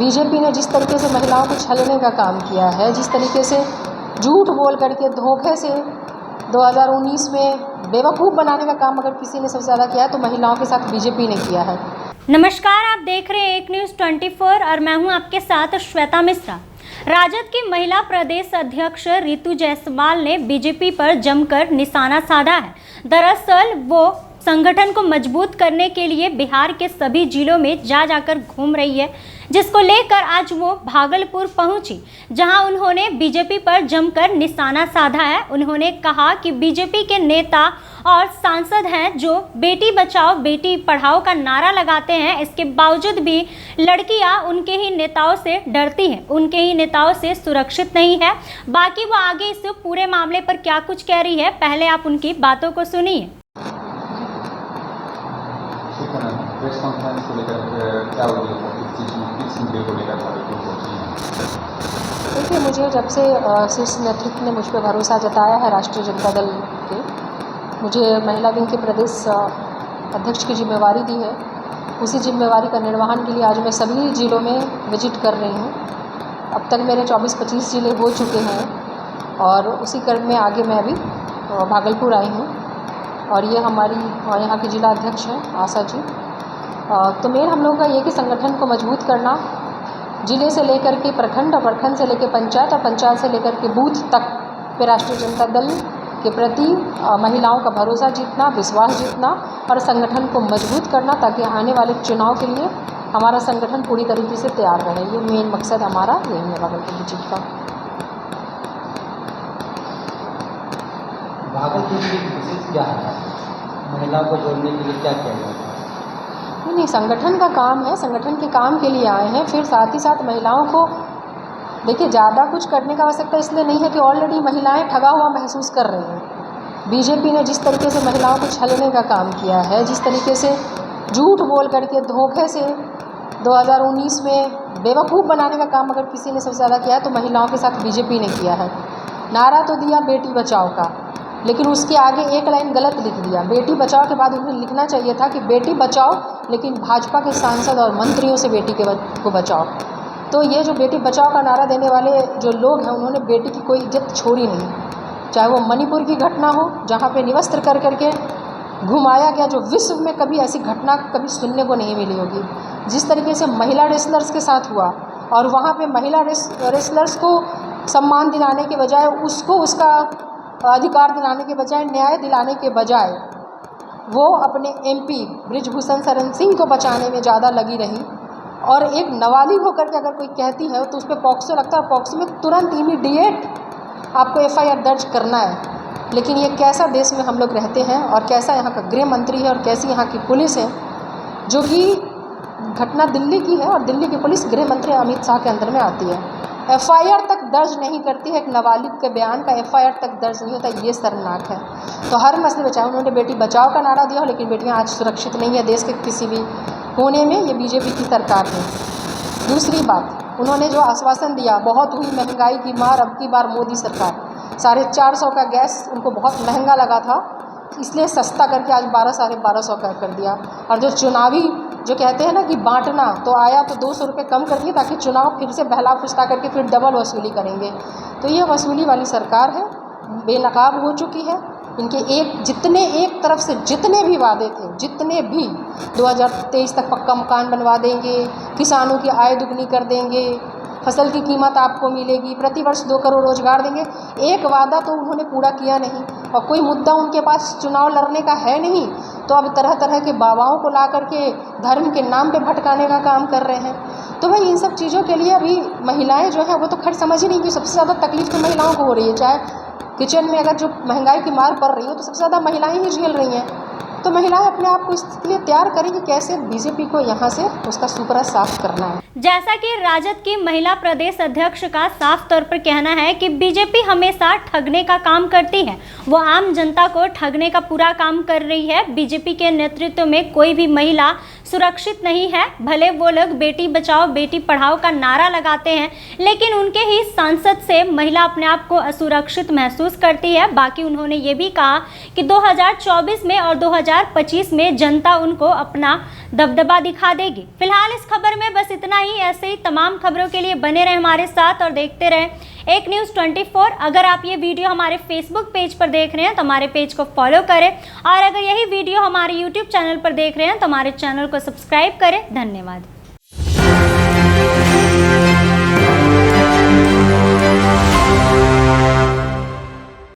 BJP ने जिस तरीके से महिलाओं को छलने का काम किया है, जिस तरीके से झूठ बोल करके धोखे से 2019 में बेवकूफ़ बनाने का काम अगर किसी ने सबसे ज़्यादा किया है तो महिलाओं के साथ बीजेपी ने किया है। नमस्कार, आप देख रहे हैं एक न्यूज़ 24 और मैं हूं आपके साथ श्वेता मिश्रा। राजद की महिला प्रदेश अध्यक्ष रितु जायसवाल ने बीजेपी पर जमकर निशाना साधा है। दरअसल वो संगठन को मजबूत करने के लिए बिहार के सभी जिलों में जाकर घूम रही है, जिसको लेकर आज वो भागलपुर पहुंची, जहां उन्होंने बीजेपी पर जमकर निशाना साधा है। उन्होंने कहा कि बीजेपी के नेता और सांसद हैं जो बेटी बचाओ बेटी पढ़ाओ का नारा लगाते हैं, इसके बावजूद भी लड़कियां उनके ही नेताओं से डरती हैं, उनके ही नेताओं से सुरक्षित नहीं है। बाकी वो आगे इस पूरे मामले पर क्या कुछ कह रही है, पहले आप उनकी बातों को सुनिए। प्रेस कॉन्फ्रेंस को लेकर क्या किस मुद्दे को लेकर देखिए, मुझे जब से शीर्ष नेतृत्व ने मुझ पर भरोसा जताया है राष्ट्रीय जनता दल के, मुझे महिला विंग के प्रदेश अध्यक्ष की जिम्मेवारी दी है, उसी जिम्मेवारी का निर्वहन के लिए आज मैं सभी जिलों में विजिट कर रही हूँ। अब तक मेरे 24-25 जिले हो चुके हैं और उसी क्रम में आगे मैं अभी भागलपुर आई हूँ और ये हमारी यहाँ की जिला अध्यक्ष हैं आशा जी। तो मेन हम लोगों का ये कि संगठन को मजबूत करना, जिले से लेकर के प्रखंड और प्रखंड से लेकर पंचायत और पंचायत से लेकर के बूथ तक पे राष्ट्रीय जनता दल के प्रति महिलाओं का भरोसा जीतना, विश्वास जीतना और संगठन को मजबूत करना, ताकि आने वाले चुनाव के लिए हमारा संगठन पूरी तरीके से तैयार रहे। ये मेन मकसद हमारा यही है भागलपुर विजिट का। भागलपुर की विशेष क्या है, महिलाओं को जोड़ने के लिए क्या किया जाता है? नहीं, संगठन का काम है, संगठन के काम के लिए आए हैं। फिर साथ ही साथ महिलाओं को देखिए ज़्यादा कुछ करने का आवश्यकता इसलिए नहीं है कि ऑलरेडी महिलाएं ठगा हुआ महसूस कर रही हैं। बीजेपी ने जिस तरीके से महिलाओं को छलने का काम किया है, जिस तरीके से झूठ बोल करके धोखे से 2019 में बेवकूफ़ बनाने का काम अगर किसी ने सबसे ज़्यादा किया है तो महिलाओं के साथ बीजेपी ने किया है। नारा तो दिया बेटी बचाओ का, लेकिन उसके आगे एक लाइन गलत लिख दिया। बेटी बचाओ के बाद उन्हें लिखना चाहिए था कि बेटी बचाओ लेकिन भाजपा के सांसद और मंत्रियों से बेटी को बचाओ। तो ये जो बेटी बचाओ का नारा देने वाले जो लोग हैं, उन्होंने बेटी की कोई इज्जत छोड़ी नहीं। चाहे वो मणिपुर की घटना हो, जहाँ पे निवस्त्र कर करके घुमाया गया, जो विश्व में कभी ऐसी घटना कभी सुनने को नहीं मिली होगी। जिस तरीके से महिला रेसलर्स के साथ हुआ और वहाँ पे महिला रेसलर्स को सम्मान दिलाने के बजाय, उसको उसका अधिकार दिलाने के बजाय, न्याय दिलाने के बजाय वो अपने एमपी बृजभूषण शरण सिंह को बचाने में ज़्यादा लगी रही। और एक नाबालिग होकर के अगर कोई कहती है तो उस पर पॉक्सो लगता है और पॉक्सो में तुरंत इमीडिएट आपको FIR दर्ज करना है। लेकिन ये कैसा देश में हम लोग रहते हैं और कैसा यहाँ का गृह मंत्री है और कैसी यहाँ की पुलिस है, जो कि घटना दिल्ली की है और दिल्ली की पुलिस गृह मंत्री अमित शाह के अंदर में आती है, FIR तक दर्ज नहीं करती है। एक नाबालिग के बयान का FIR तक दर्ज नहीं होता, ये शर्मनाक है। तो हर मसले में, चाहे उन्होंने बेटी बचाओ का नारा दिया हो, लेकिन बेटियां आज सुरक्षित नहीं है देश के किसी भी कोने में। ये बीजेपी की सरकार है। दूसरी बात, उन्होंने जो आश्वासन दिया, बहुत हुई महंगाई की मार, अब की बार मोदी सरकार 450 का गैस उनको बहुत महंगा लगा था, इसलिए सस्ता करके आज 1200 का कर दिया। और जो चुनावी जो कहते हैं ना कि बांटना, तो आया तो 200 रुपये कम कर दिए ताकि चुनाव फिर से बहला फुसला करके फिर डबल वसूली करेंगे। तो ये वसूली वाली सरकार है, बेनकाब हो चुकी है। इनके एक तरफ से जितने भी वादे थे, जितने भी 2023 तक पक्का मकान बनवा देंगे, किसानों की आय दुगनी कर देंगे, फसल की कीमत आपको मिलेगी, प्रतिवर्ष 2 करोड़ रोजगार देंगे, एक वादा तो उन्होंने पूरा किया नहीं। और कोई मुद्दा उनके पास चुनाव लड़ने का है नहीं, तो अब तरह तरह के बाबाओं को ला करके धर्म के नाम पे भटकाने का काम कर रहे हैं। तो भाई इन सब चीज़ों के लिए अभी महिलाएं जो हैं वो तो खैर समझ ही नहीं कि सबसे ज़्यादा तकलीफ तो महिलाओं को हो रही है। चाहे किचन में अगर जो महंगाई की मार पड़ रही हो तो सबसे ज़्यादा महिलाएं ही झेल रही हैं। तो महिलाएं अपने आप को इसके लिए तैयार करें कि कैसे बीजेपी को यहाँ से उसका सुपरा साफ करना है। जैसा कि राजद की महिला प्रदेश अध्यक्ष का साफ तौर पर कहना है कि बीजेपी हमेशा ठगने का काम करती है, वो आम जनता को ठगने का पूरा काम कर रही है। बीजेपी के नेतृत्व में कोई भी महिला सुरक्षित नहीं है। भले वो लोग बेटी बचाओ बेटी पढ़ाओ का नारा लगाते हैं, लेकिन उनके ही सांसद से महिला अपने आप को असुरक्षित महसूस करती है। बाकी उन्होंने ये भी कहा कि 2024 में और 2025 में जनता उनको अपना दबदबा दिखा देगी। फिलहाल इस खबर में बस इतना ही। ऐसे ही तमाम खबरों के लिए बने रहे हमारे साथ और देखते रहे एक न्यूज़ 24। अगर आप ये वीडियो हमारे फेसबुक पेज पर देख रहे हैं तो हमारे पेज को फॉलो करें, और अगर यही वीडियो हमारे यूट्यूब चैनल पर देख रहे हैं तो हमारे चैनल को सब्सक्राइब करें। धन्यवाद।